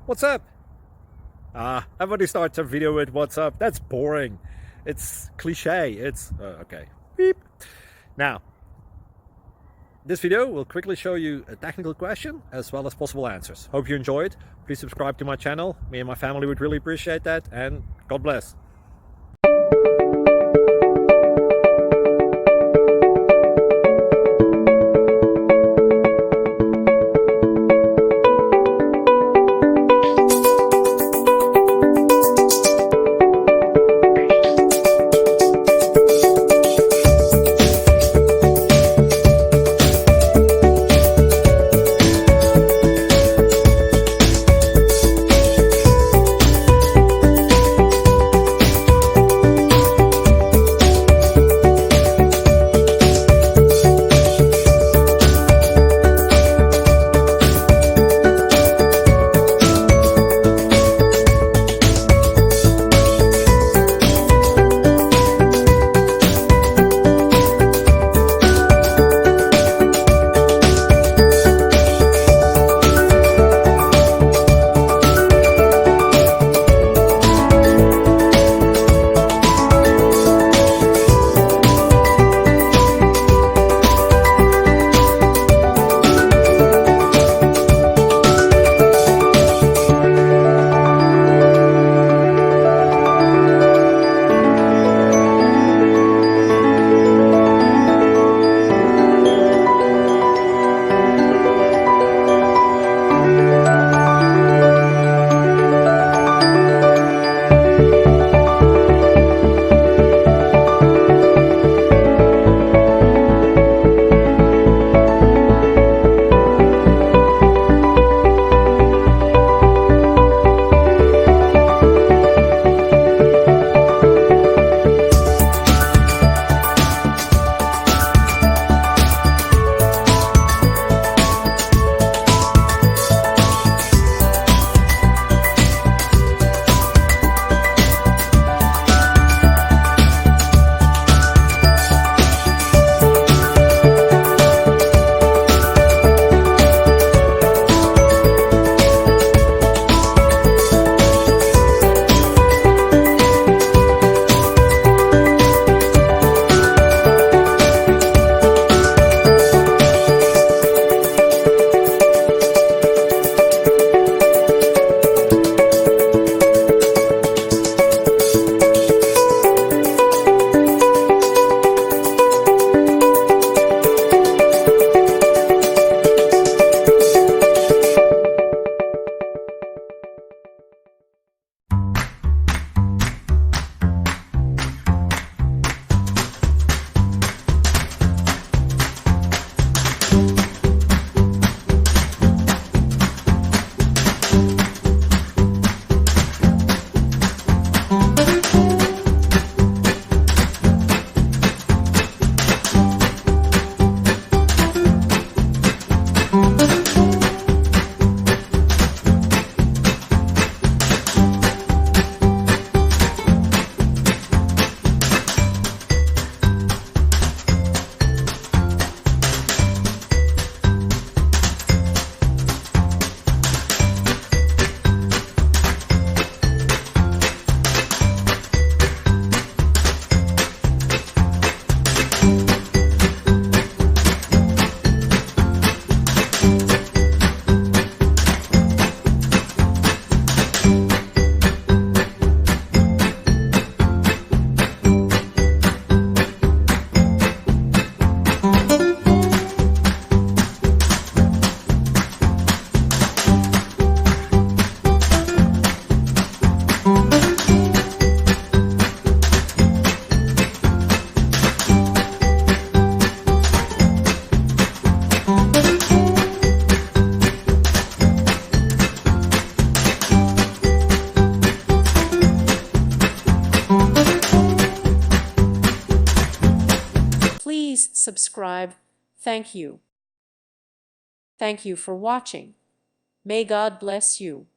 What's up? Everybody starts a video with what's up. That's boring. It's cliche. It's okay. Beep. Now, this video will quickly show you a technical question as well as possible answers. Hope you enjoyed. Please subscribe to my channel. Me and my family would really appreciate that, and God bless. Please subscribe. Thank you. Thank you for watching. May God bless you.